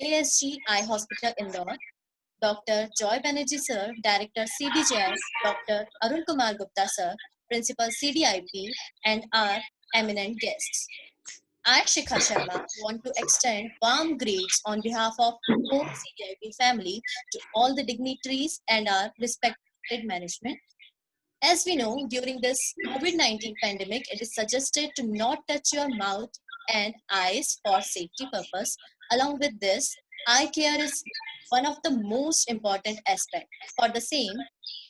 ASG Eye Hospital, Indore, Dr. Joy Banerjee Sir, Director CDJI, Dr. Arun Kumar Gupta Sir, Principal CDIP, and our eminent guests. I, Shikha Sharma, want to extend warm greetings on behalf of whole CDIP family to all the dignitaries and our respected management. As we know, during this COVID-19 pandemic, it is suggested to not touch your mouth and eyes for safety purpose. Along with this, eye care is one of the most important aspects. For the same,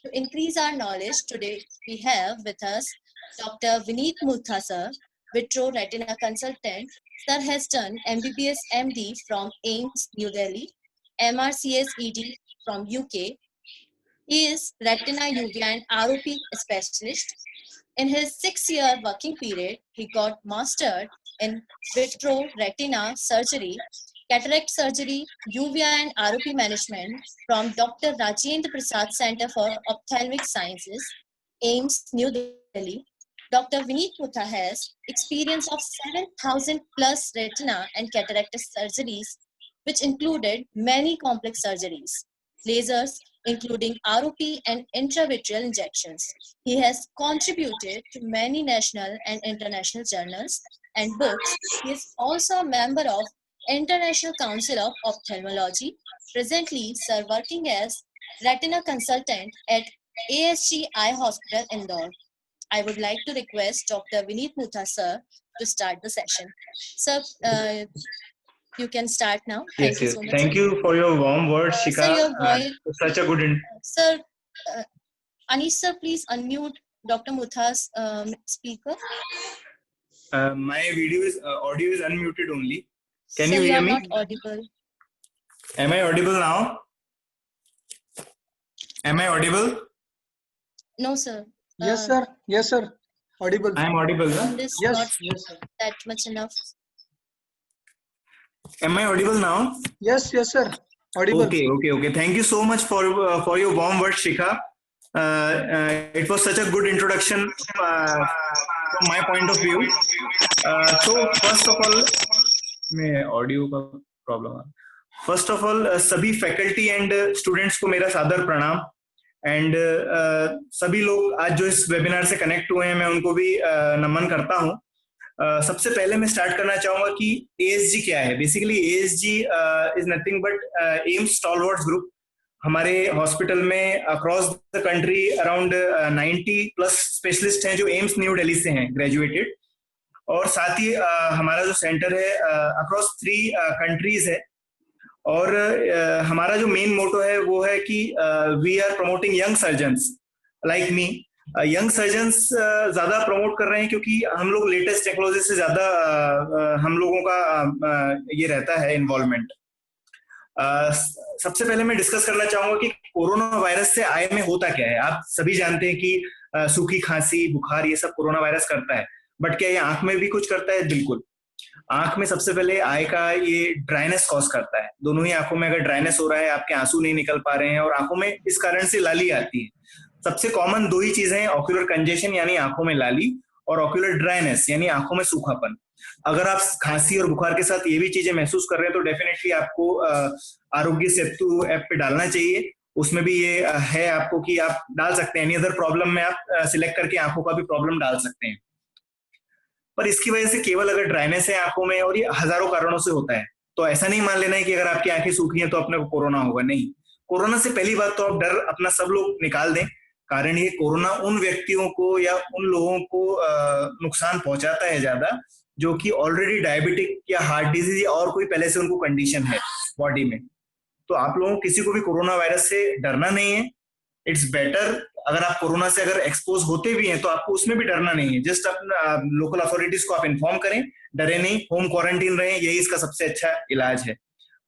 to increase our knowledge, today we have with us Dr. Vineet Mutha sir, Vitro Retina Consultant. Sir has done MBBS MD from AIMS New Delhi, MRCS ED from UK. He is retina UV and ROP specialist. In his 6-year working period, he got mastered in vitro retina surgery, cataract surgery, UVA and ROP management from Dr. Rajendra Prasad Center for Ophthalmic Sciences, AIMS New Delhi. Dr. Vineet Mutha has experience of 7,000 plus retina and cataract surgeries, which included many complex surgeries, lasers, including ROP and intravitreal injections. He has contributed to many national and international journals and books. He is also a member of International Council of Ophthalmology. Presently, sir working as retina consultant at ASG Eye Hospital, Indore. I would like to request Dr. Vineet Mutha sir to start the session. Sir, you can start now. Thank you so much. Thank you for your warm words, Shikha. Sir, your voice. Such a good. Sir, Anish sir, please unmute Dr. Mutha's speaker. My audio is unmuted only. Can sir, you hear me? Not audible. Am I audible now? Am I audible? No, sir. Yes, sir. Yes, sir. Audible. I am audible. Yes, yes, sir. That much enough. Am I audible now? Yes, sir. Audible. Okay. Thank you so much for your warm words, Shikha. It was such a good introduction from my point of view. So first of all, मैं audio का problem है. First of all, सभी faculty and students को मेरा सादर प्रणाम. And सभी लोग आज जो इस webinar से connect हुए हैं, मैं उनको भी नमन करता हूँ. सबसे पहले मैं स्टार्ट करना चाहूंगा कि ASG क्या है. Basically ASG is nothing but AIIMS stalwarts group. हमारे हॉस्पिटल में across the country around 90 plus specialist हैं जो एम्स न्यू दिल्ली से हैं ग्रेजुएटेड. और साथ ही हमारा जो सेंटर है अक्रॉस 3 कंट्रीज है. और हमारा जो मेन मोटो है वो है कि we are promoting young surgeons like me. Young surgeons ज्यादा प्रमोट कर रहे हैं क्योंकि हम लोग लेटेस्ट टेक्नोलॉजी से ज्यादा हम लोगों का ये रहता है इन्वॉल्वमेंट. सबसे पहले मैं डिस्कस करना चाहूंगा कि कोरोना वायरस से आई में होता क्या है. आप सभी जानते हैं कि सूखी खांसी बुखार ये सब कोरोना वायरस करता है. बट क्या ये आंख में भी कुछ करता है? बिल्कुल. आंख में सबसे पहले आई का ये ड्राइनेस कॉज करता है. दोनों ही आंखों में अगर ड्राइनेस हो रहा है, आपके आंसू नहीं निकल पा रहे हैं और आंखों में इस कारण से लाली आती है. सबसे कॉमन 2 ही चीजें हैं, ऑक्यूलर कंजेशन यानी आंखों में लाली और ऑक्यूलर ड्राइनेस यानी आंखों में सूखापन. अगर आप खांसी और बुखार के साथ ये भी चीजें महसूस कर रहे हैं तो डेफिनेटली आपको आरोग्य सेतु ऐप पे डालना चाहिए. उसमें भी ये है आपको कि आप डाल सकते हैं. एनी अदर प्रॉब्लम में आप सिलेक्ट करके आंखों का भी प्रॉब्लम डाल सकते हैं. पर इसकी वजह से केवल अगर ड्राइनेस है आंखों में, और ये हजारों कारणों से होता है, तो ऐसा नहीं मान लेना है कि अगर आपकी आंखें सूखी हैं तो अपने को कोरोना होगा. नहीं. कोरोना से पहली बात तो आप डर अपना सब लोग निकाल दें. कारण ये कोरोना उन व्यक्तियों को या उन लोगों को नुकसान पहुंचाता है ज्यादा जो कि ऑलरेडी डायबिटिक या हार्ट डिजीज या और कोई पहले से उनको कंडीशन है बॉडी में. तो आप लोगों को किसी को भी कोरोना वायरस से डरना नहीं है. इट्स बेटर अगर आप कोरोना से अगर एक्सपोज होते भी हैं तो आपको उसमें भी डरना नहीं है. जस्ट अपना लोकल अथॉरिटीज को आप इन्फॉर्म करें, डरे नहीं, होम क्वारंटीन रहें, यही इसका सबसे अच्छा इलाज है.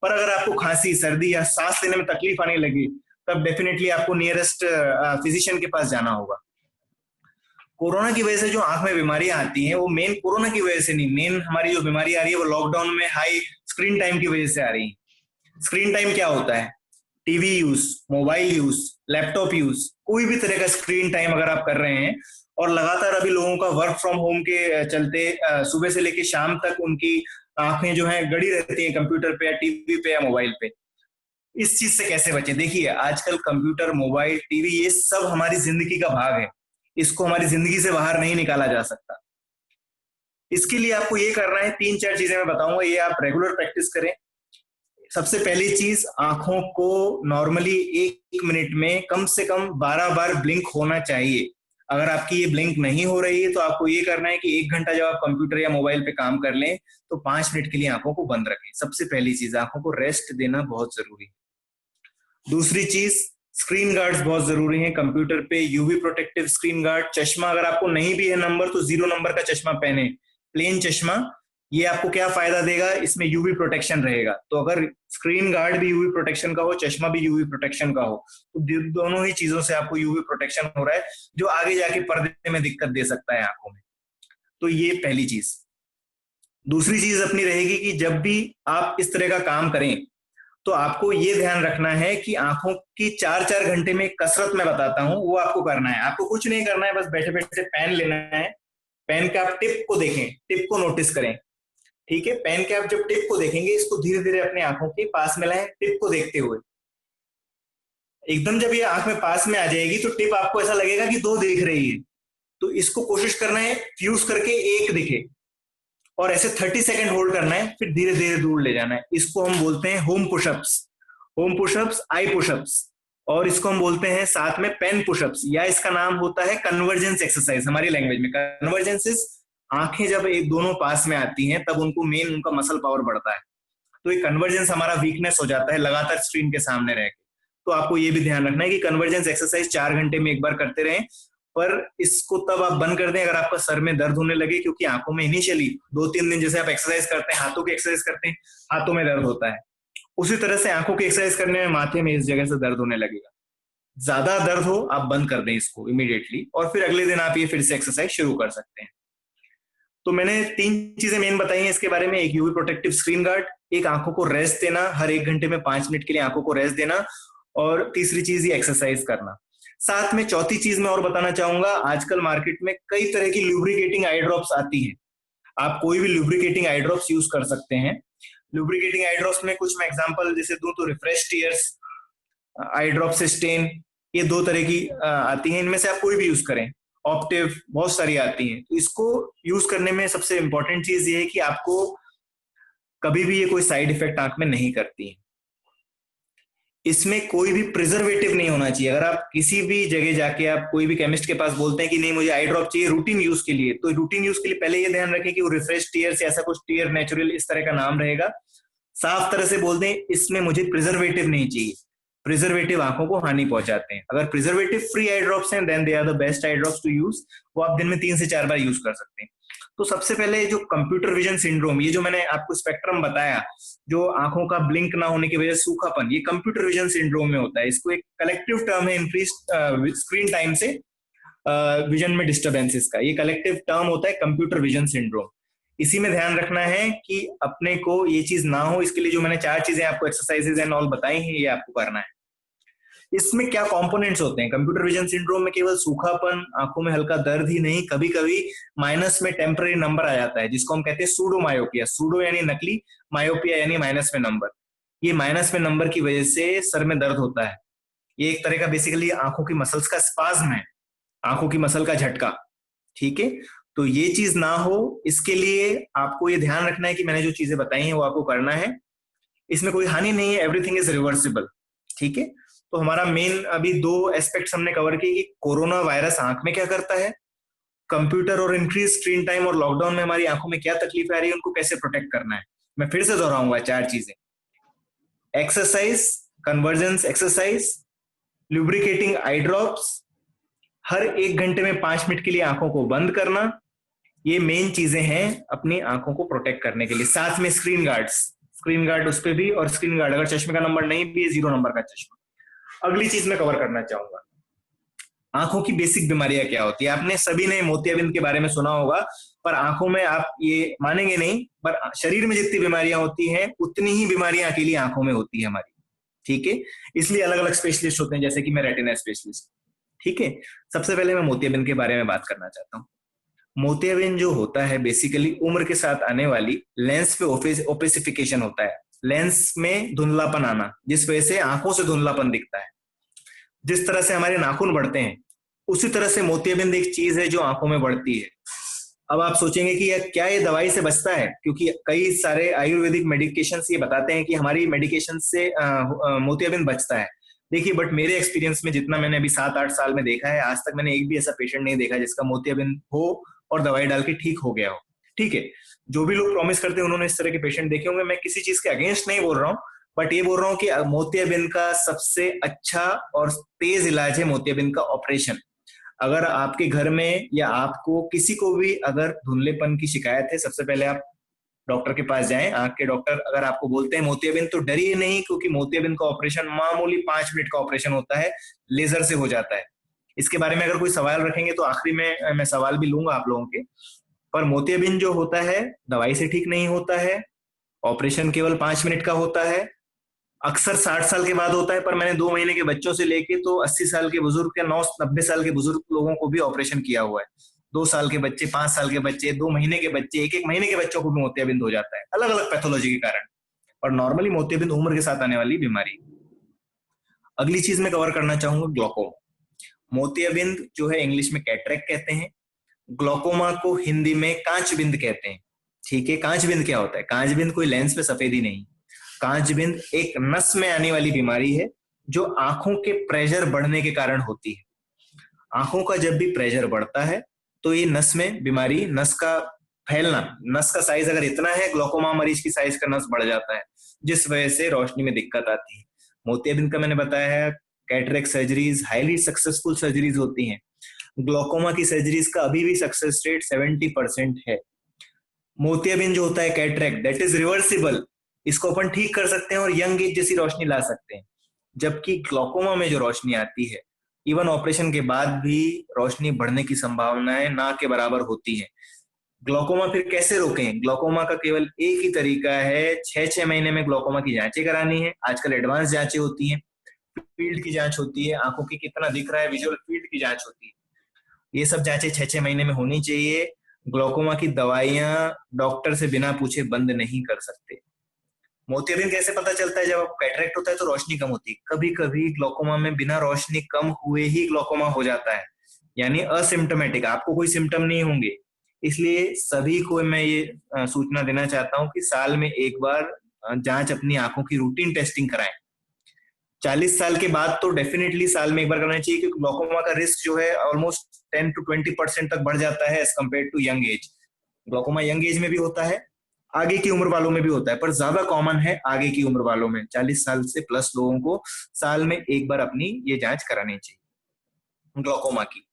पर अगर आपको खांसी सर्दी या सांस लेने में तकलीफ आने लगी तब डेफिनेटली आपको नियरेस्ट फिजिशियन के पास जाना होगा. कोरोना की वजह से जो आंख में बीमारियां आती हैं वो मेन कोरोना की वजह से नहीं, मेन हमारी जो बीमारी आ रही है वो लॉकडाउन में हाई स्क्रीन टाइम की वजह से आ रही है. स्क्रीन टाइम क्या होता है? TV use, mobile use, laptop use, कोई भी तरह का स्क्रीन टाइम अगर आप कर रहे हैं और लगातार अभी लोगों का वर्क फ्रॉम होम के चलते सुबह से लेकर शाम तक उनकी आंखें जो है गड़ी रहती हैं कंप्यूटर पे या टीवी पे या मोबाइल पे। इस चीज से कैसे बचें? देखिए आजकल कंप्यूटर, मोबाइल, टीवी ये सब हमारी जिंदगी का भाग है, इसको हमारी जिंदगी से बाहर नहीं निकाला जा सकता। इसके लिए आपको ये करना है, 3-4 चीजें मैं बताऊंगा, ये आप रेगुलर प्रैक्टिस करें। सबसे पहली चीज, आंखों को नॉर्मली 1 मिनट में कम से कम 12 बार ब्लिंक होना चाहिए। अगर आपकी ये ब्लिंक नहीं हो रही है तो आपको ये करना है कि 1 घंटा जब आप कंप्यूटर या मोबाइल पे काम कर लें तो 5 मिनट के लिए आंखों को बंद रखें। सबसे पहली चीज, आंखों को रेस्ट देना बहुत जरूरी है। दूसरी चीज, स्क्रीन गार्ड्स बहुत जरूरी हैं कंप्यूटर पे। यूवी प्रोटेक्टिव स्क्रीन गार्ड, चश्मा अगर आपको नहीं भी है नंबर तो 0 नंबर का चश्मा पहने, प्लेन चश्मा। ये आपको क्या फायदा देगा? इसमें यूवी प्रोटेक्शन रहेगा। तो अगर स्क्रीन गार्ड भी यूवी प्रोटेक्शन का हो, चश्मा भी यूवी प्रोटेक्शन का हो, तो दोनों ही चीजों से आपको यूवी प्रोटेक्शन हो रहा है, जो आगे जाके पर्दे में दिक्कत दे सकता है आंखों में। तो ये पहली चीज। दूसरी चीज अपनी रहेगी कि जब भी आप इस तरह का काम करें तो आपको ये ध्यान रखना है कि आंखों की 4-4 घंटे में कसरत मैं बताता हूं वो आपको करना है। आपको कुछ नहीं करना है, बस बैठे बैठे पेन लेना है, पेन के आप टिप को देखें, टिप को नोटिस करें। ठीक है, पेन के आप जब टिप को देखेंगे, इसको धीरे धीरे अपने आंखों के पास में लाएं, टिप को देखते हुए। एकदम जब ये आंख में पास में आ जाएगी तो टिप आपको ऐसा लगेगा कि 2 दिख रही है, तो इसको कोशिश करना है फ्यूज करके 1 दिखे, और ऐसे 30 सेकंड होल्ड करना है, फिर धीरे धीरे दूर ले जाना है। इसको हम बोलते हैं होम पुशअप्स, होम पुशअप्स, आई पुशअप्स, और इसको हम बोलते हैं साथ में पेन पुशअप्स, या इसका नाम होता है कन्वर्जेंस एक्सरसाइज हमारी लैंग्वेज में। कन्वर्जेंस इज, आंखें जब एक दोनों पास में आती हैं तब उनको मेन उनका मसल पावर बढ़ता है। तो ये कन्वर्जेंस हमारा वीकनेस हो जाता है लगातार स्क्रीन के सामने रह के। तो आपको ये भी ध्यान रखना है कि कन्वर्जेंस एक्सरसाइज 4 घंटे में एक बार करते रहें, पर इसको तब आप बंद कर दें अगर आपका सर में दर्द होने लगे, क्योंकि आंखों में इनिशियली 2-3 दिन जैसे आप एक्सरसाइज करते हैं, हाथों की एक्सरसाइज करते हैं, हाथों में दर्द होता है, उसी तरह से आंखों की एक्सरसाइज करने में माथे में इस जगह से दर्द होने लगेगा। ज्यादा दर्द हो आप बंद कर दें इसको इमीडिएटली, और फिर अगले दिन आप ये फिर से एक्सरसाइज शुरू कर सकते हैं। तो मैंने 3 चीजें मेन बताई हैं इसके बारे में। एक यूवी प्रोटेक्टिव स्क्रीन गार्ड, एक आंखों को रेस्ट देना, हर 1 घंटे में 5 मिनट के लिए आंखों को रेस्ट देना, और तीसरी चीज ये एक्सरसाइज करना। साथ में चौथी चीज मैं और बताना चाहूंगा, आजकल मार्केट में कई तरह की लुब्रिकेटिंग आई ड्रॉप्स आती हैं। आप कोई भी लुब्रिकेटिंग आई ड्रॉप्स यूज कर सकते हैं। लुब्रिकेटिंग आई ड्रॉप्स में कुछ मैं एग्जांपल जैसे दूं तो refresh tears, eye drops stain, ये 2 तरह की आती हैं। इनमें से आप कोई भी यूज करें, ऑप्टिव, बहुत सारी आती हैं। तो इसको यूज करने में सबसे इंपॉर्टेंट चीज ये है कि आपको कभी भी ये कोई साइड इफेक्ट आंख में नहीं करती है। इसमें कोई भी प्रिजर्वेटिव नहीं होना चाहिए। अगर आप किसी भी जगह जाके आप कोई भी केमिस्ट के पास बोलते हैं कि नहीं मुझे आई ड्रॉप चाहिए रूटीन यूज के लिए, तो रूटीन यूज के लिए पहले ये ध्यान रखें कि वो रिफ्रेश टीयर से ऐसा कुछ टीयर नेचुरल इस तरह का नाम रहेगा। साफ तरह से बोल दें इसमें मुझे प्रिजर्वेटिव नहीं चाहिए। प्रिजर्वेटिव आंखों को हानि पहुंचाते हैं। अगर प्रिजर्वेटिव फ्री आई ड्रॉप्स हैं then they are the best eye drops to use. वो आप दिन में 3 से 4 बार यूज कर सकते हैं। तो सबसे पहले जो कंप्यूटर विजन सिंड्रोम, ये जो मैंने आपको स्पेक्ट्रम बताया, जो आंखों का ब्लिंक ना होने की वजह से सूखापन, ये कंप्यूटर विजन सिंड्रोम में होता है। इसको एक कलेक्टिव टर्म है इंक्रीज स्क्रीन टाइम से विजन में डिस्टर्बेंसेस का, ये कलेक्टिव टर्म होता है कंप्यूटर विजन सिंड्रोम। इसी में ध्यान रखना है कि अपने को ये चीज ना हो, इसके लिए जो मैंने 4 चीजें आपको एक्सरसाइजेज एंड ऑल बताई हैं, ये आपको करना है। इसमें क्या कंपोनेंट्स होते हैं? कंप्यूटर विजन सिंड्रोम में केवल सूखापन, आंखों में हल्का दर्द ही नहीं, कभी कभी माइनस में टेम्पररी नंबर आ जाता है, जिसको हम कहते हैं सूडो मायोपिया। सूडो यानी नकली, मायोपिया यानी माइनस में नंबर। ये माइनस में नंबर की वजह से सर में दर्द होता है। ये एक तरह का बेसिकली आंखों की मसल्स का स्पाज्म है, आंखों की मसल का झटका। ठीक है, तो ये चीज ना हो इसके लिए आपको ये ध्यान रखना है कि मैंने जो चीजें बताई हैं वो आपको करना है। इसमें कोई हानि नहीं है, एवरीथिंग इज रिवर्सिबल। ठीक है, तो हमारा मेन अभी 2 एस्पेक्ट्स हमने कवर किए कि कोरोना वायरस आंख में क्या करता है, कंप्यूटर और इंक्रीज स्क्रीन टाइम और लॉकडाउन में हमारी आंखों में क्या तकलीफ आ रही है, उनको कैसे प्रोटेक्ट करना है। मैं फिर से दोहराऊंगा 4 चीजें: exercise, convergence exercise, lubricating eye drops, हर 1 घंटे में 5 मिनट के लिए आंखों को बंद करना। ये मेन चीजें हैं अपनी आंखों को प्रोटेक्ट करने के लिए। साथ में स्क्रीन गार्ड्स, स्क्रीन गार्ड उस पर भी, और स्क्रीन गार्ड अगर चश्मे का नंबर नहीं भी है, 0 नंबर का चश्मा। अगली चीज मैं कवर करना चाहूंगा, आंखों की बेसिक बीमारियां क्या होती है। आपने सभी ने मोतियाबिंद के बारे में सुना होगा, पर आंखों में आप ये मानेंगे नहीं, पर शरीर में जितनी बीमारियां होती हैं उतनी ही बीमारियां अकेली आंखों में होती है हमारी। ठीक है, इसलिए अलग अलग स्पेशलिस्ट होते हैं, जैसे कि मैं रेटिना स्पेशलिस्ट। ठीक है, सबसे पहले मैं मोतियाबिंद के बारे में बात करना चाहता हूँ। मोतियाबिंद जो होता है बेसिकली उम्र के साथ आने वाली लेंस पे ओपेसिफिकेशन होता है, लेंस में धुंधलापन आना, जिस वजह से आंखों से धुंधलापन दिखता है। जिस तरह से हमारे नाखून बढ़ते हैं उसी तरह से मोतियाबिंद एक चीज है जो आंखों में बढ़ती है। अब आप सोचेंगे कि क्या ये दवाई से बचता है, क्योंकि कई सारे आयुर्वेदिक मेडिकेशन ये बताते हैं कि हमारी मेडिकेशन से मोतियाबिंद बचता है। देखिए, बट मेरे एक्सपीरियंस में जितना मैंने अभी 7-8 साल में देखा है, आज तक मैंने एक भी ऐसा पेशेंट नहीं देखा जिसका मोतियाबिंद हो और दवाई डाल के ठीक हो गया हो। ठीक है, जो भी लोग प्रॉमिस करते हैं उन्होंने इस तरह के पेशेंट देखे होंगे। मैं किसी चीज के अगेंस्ट नहीं बोल रहा हूँ, बट ये बोल रहा हूँ कि मोतियाबिंद का सबसे अच्छा और तेज इलाज है मोतियाबिंद का ऑपरेशन। अगर आपके घर में या आपको किसी को भी अगर धुंधलेपन की शिकायत है, सबसे पहले आप डॉक्टर के पास जाएं। आंख के डॉक्टर अगर आपको बोलते हैं मोतियाबिंद, तो डरिए नहीं, क्योंकि मोतियाबिंद का ऑपरेशन मामूली 5 मिनट का ऑपरेशन होता है, लेजर से हो जाता है। इसके बारे में अगर कोई सवाल रखेंगे तो आखिरी में मैं सवाल भी लूंगा आप लोगों के। पर मोतियाबिंद जो होता है दवाई से ठीक नहीं होता है, ऑपरेशन केवल 5 मिनट का होता है, अक्सर 60 साल के बाद होता है। पर मैंने 2 महीने के बच्चों से लेके तो 80 साल के बुजुर्ग या 90 साल के बुजुर्ग लोगों को भी ऑपरेशन किया हुआ है। 2 साल के बच्चे, 5 साल के बच्चे, 2 महीने के बच्चे, 1-1 महीने के बच्चों को भी मोतियाबिंद हो जाता है, अलग अलग पैथोलॉजी के कारण। और नॉर्मली मोतियाबिंद उम्र के साथ आने वाली बीमारी। अगली चीज मैं कवर करना चाहूंगा ग्लोकोमा। मोतियाबिंद जो है इंग्लिश में कैटरेक्ट कहते हैं, ग्लोकोमा को हिंदी में कांचबिंद कहते हैं। ठीक है, कांचबिंद क्या होता है? कांचबिंद कोई लेंस पे सफेदी नहीं, कांचबिंद एक नस में आने वाली बीमारी है जो आंखों के प्रेशर बढ़ने के कारण होती है। आंखों का जब भी प्रेशर बढ़ता है तो ये नस में बीमारी, नस का फैलना, नस का साइज अगर इतना है, ग्लोकोमा मरीज की साइज का नस बढ़ जाता है, जिस वजह से रोशनी में दिक्कत आती है। मोतियाबिंद का मैंने बताया है, cataract surgeries highly successful surgeries होती हैं। ग्लोकोमा की सर्जरीज का अभी भी सक्सेस रेट 70% है। मोतियाबिंद जो होता है कैटरेक्ट, दैट इज रिवर्सिबल, इसको अपन ठीक कर सकते हैं और यंग एज जैसी रोशनी ला सकते हैं। जबकि ग्लोकोमा में जो रोशनी आती है, इवन ऑपरेशन के बाद भी रोशनी बढ़ने की संभावनाएं ना के बराबर होती है। ग्लोकोमा फिर कैसे रोकें? ग्लोकोमा का केवल एक ही तरीका है, 6-6 महीने में ग्लोकोमा की जांचें करानी है। आजकल एडवांस जांचें होती हैं, फील्ड की जांच होती है, आंखों की कितना दिख रहा है, विजुअल फील्ड की जांच होती है। ये सब जांचें 6-6 महीने में होनी चाहिए। ग्लोकोमा की दवाइयां डॉक्टर से बिना पूछे बंद नहीं कर सकते। मोतियाबिंद कैसे पता चलता है? जब आप कैटरेक्ट होता है तो रोशनी कम होती है। कभी कभी ग्लोकोमा में बिना रोशनी कम हुए ही ग्लोकोमा हो जाता है, यानी असिम्टोमेटिक, आपको कोई सिम्टम नहीं होंगे। इसलिए सभी को मैं ये सूचना देना चाहता हूँ कि साल में एक बार जांच अपनी आंखों की रूटीन टेस्टिंग कराएं। 40 साल के बाद तो डेफिनेटली साल में एक बार करना चाहिए, क्योंकि ग्लोकोमा का रिस्क जो है ऑलमोस्ट 10-20% तक बढ़ जाता है age compare to young age. Glaucoma young age में भी होता है, आगे की उम्र वालों में भी होता है, पर ज्यादा कॉमन है आगे की उम्र वालों में। 40 साल से प्लस लोगों को साल में एक बार अपनी ये जांच करानी चाहिए ग्लोकोमा की।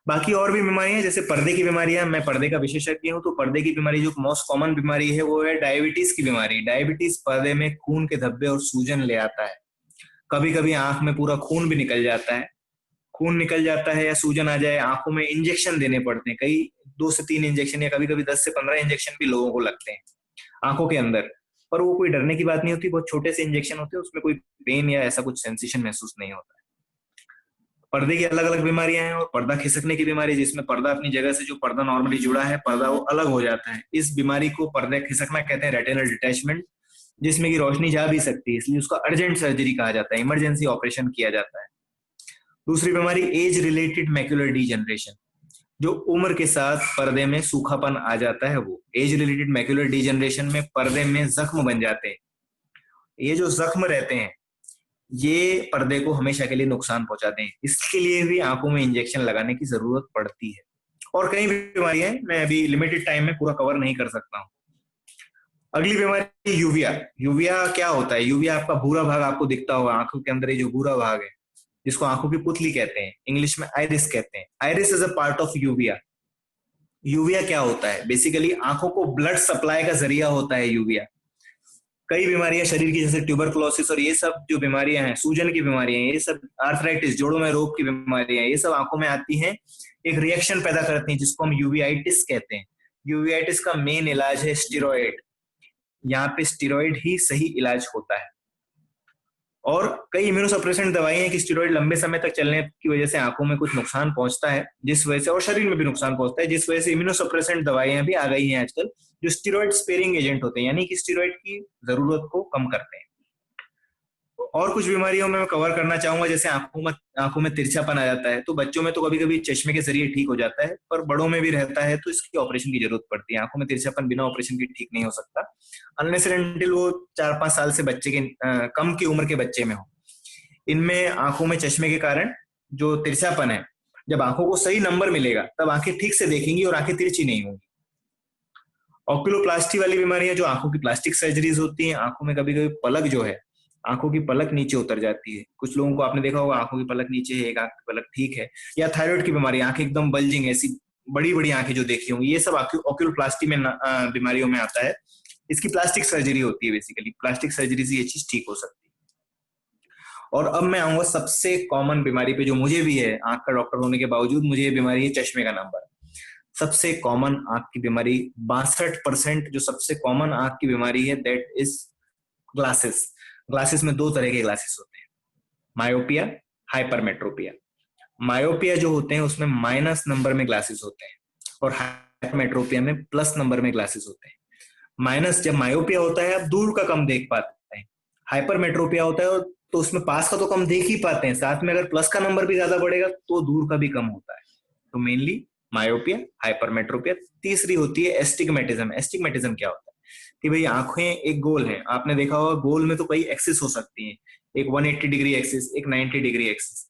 बाकी और भी बीमारियां जैसे पर्दे की बीमारियां, मैं पर्दे का विशेषज्ञ हूं, तो पर्दे की बीमारी जो मोस्ट कॉमन बीमारी है वो है डायबिटीज की बीमारी। डायबिटीज पर्दे में खून के धब्बे और सूजन ले आता है। कभी कभी आंख में पूरा खून भी निकल जाता है। खून निकल जाता है या सूजन आ जाए, आंखों में इंजेक्शन देने पड़ते हैं, कई 2 से 3 इंजेक्शन या कभी कभी 10 से 15 इंजेक्शन भी लोगों को लगते हैं आंखों के अंदर। पर वो कोई डरने की बात नहीं होती, बहुत छोटे से इंजेक्शन होते हैं, उसमें कोई पेन या ऐसा कुछ सेंसेशन महसूस नहीं होता है। पर्दे की अलग अलग बीमारियां हैं, और पर्दा खिसकने की बीमारी, जिसमें पर्दा अपनी जगह से, जो पर्दा नॉर्मली जुड़ा है पर्दा, वो अलग हो जाता है। इस बीमारी को पर्दा खिसकना कहते हैं, रेटिनल डिटैचमेंट, जिसमें की रोशनी जा भी सकती है, इसलिए उसका अर्जेंट सर्जरी कहा जाता है, इमरजेंसी ऑपरेशन किया जाता है। दूसरी बीमारी एज रिलेटेड मैक्युलर डीजनरेशन, जो उम्र के साथ पर्दे में सूखापन आ जाता है। वो एज रिलेटेड मैक्युलर डीजनरेशन में पर्दे में जख्म बन जाते हैं। ये जो जख्म रहते हैं ये पर्दे को हमेशा के लिए नुकसान पहुंचाते हैं, इसके लिए भी आंखों में इंजेक्शन लगाने की जरूरत पड़ती है। और कई बीमारियां हैं, मैं अभी लिमिटेड टाइम में पूरा कवर नहीं कर सकता हूँ। अगली बीमारी यूविया। यूविया क्या होता है? यूविया आपका भूरा भाग आपको दिखता होगा आंखों के अंदर, ये जो भूरा भाग है जिसको आंखों की पुतली कहते हैं, इंग्लिश में आइरिस कहते हैं। Iris is a part of uvea. Uvea क्या होता है? बेसिकली आंखों को ब्लड सप्लाई का जरिया होता है यूविया। कई बीमारियां शरीर की, जैसे ट्यूबरकुलोसिस और ये सब जो बीमारियां हैं, सूजन की बीमारियां, ये सब आर्थराइटिस, जोड़ों में रोग की बीमारियां, ये सब आंखों में आती हैं, एक रिएक्शन पैदा करती हैं जिसको हम यूवियाइटिस कहते हैं। यूवियाइटिस का मेन इलाज है स्टेरॉइड। यहाँ पे स्टेरॉइड ही सही इलाज होता है। और कई इम्यूनोसप्रेसेंट दवाई हैं कि स्टेरॉइड लंबे समय तक चलने की वजह से आंखों में कुछ नुकसान पहुंचता है, जिस वजह से, और शरीर में भी नुकसान पहुंचता है, जिस वजह से इम्यूनोसप्रेसेंट दवाइयां भी आ गई हैं आजकल, जो स्टेरॉइड स्पेयरिंग एजेंट होते हैं, यानी कि स्टेरॉइड की जरूरत को कम करते हैं। और कुछ बीमारियों में मैं कवर करना चाहूंगा, जैसे आंखों में तिरछापन आ जाता है, तो बच्चों में तो कभी कभी चश्मे के जरिए ठीक हो जाता है, पर बड़ों में भी रहता है तो इसकी ऑपरेशन की जरूरत पड़ती है। आंखों में तिरछापन बिना ऑपरेशन के ठीक नहीं हो सकता, अनलेस एंड अनटिल वो 4-5 साल से बच्चे के कम की उम्र के बच्चे में हो। इनमें आंखों में चश्मे के कारण जो तिरछापन है, जब आंखों को सही नंबर मिलेगा तब आंखें ठीक से देखेंगी और आंखें तिरछी नहीं होंगी। ऑक्यूलोप्लास्टी वाली बीमारियां जो आंखों की प्लास्टिक सर्जरीज होती हैं, आंखों में कभी कभी पलक जो है, आंखों की पलक नीचे उतर जाती है। कुछ लोगों को आपने देखा होगा आंखों की पलक नीचे है, एक आंख की पलक ठीक है। या थायराइड की बीमारी, आंखें एकदम बल्जिंग, ऐसी बड़ी बड़ी आंखें जो देखी होंगी, ये सब ऑक्यूलोप्लास्टी में बीमारियों में आता है। इसकी प्लास्टिक सर्जरी होती है, बेसिकली प्लास्टिक सर्जरी से ये चीज ठीक हो सकती है। और अब मैं आऊंगा सबसे कॉमन बीमारी पे, जो मुझे भी है, आंख का डॉक्टर होने के बावजूद मुझे ये बीमारी है, चश्मे का नंबर। सबसे कॉमन आंख की बीमारी, 62% जो सबसे कॉमन आंख की बीमारी है, दैट इज ग्लासेस। ग्लासेस में दो तरह के ग्लासेस होते हैं, मायोपिया, हाइपरमेट्रोपिया। मायोपिया जो होते हैं उसमें माइनस नंबर में ग्लासेस होते हैं, और हाइपरमेट्रोपिया में प्लस नंबर में ग्लासेस होते हैं। माइनस, जब मायोपिया होता है आप दूर का कम देख पाते हैं, हाइपरमेट्रोपिया होता है तो उसमें पास का तो कम देख ही पाते हैं, साथ में अगर प्लस का नंबर भी ज्यादा बढ़ेगा तो दूर का भी कम होता है। तो मेनली मायोपिया, हाइपरमेट्रोपिया। तीसरी होती है एस्टिग्मेटिज्म। एस्टिग्मेटिज्म क्या होता है कि भाई आंखें एक गोल है, आपने देखा होगा गोल में तो कई एक्सिस हो सकती हैं, एक 180 डिग्री एक्सिस, एक 90 डिग्री एक्सिस।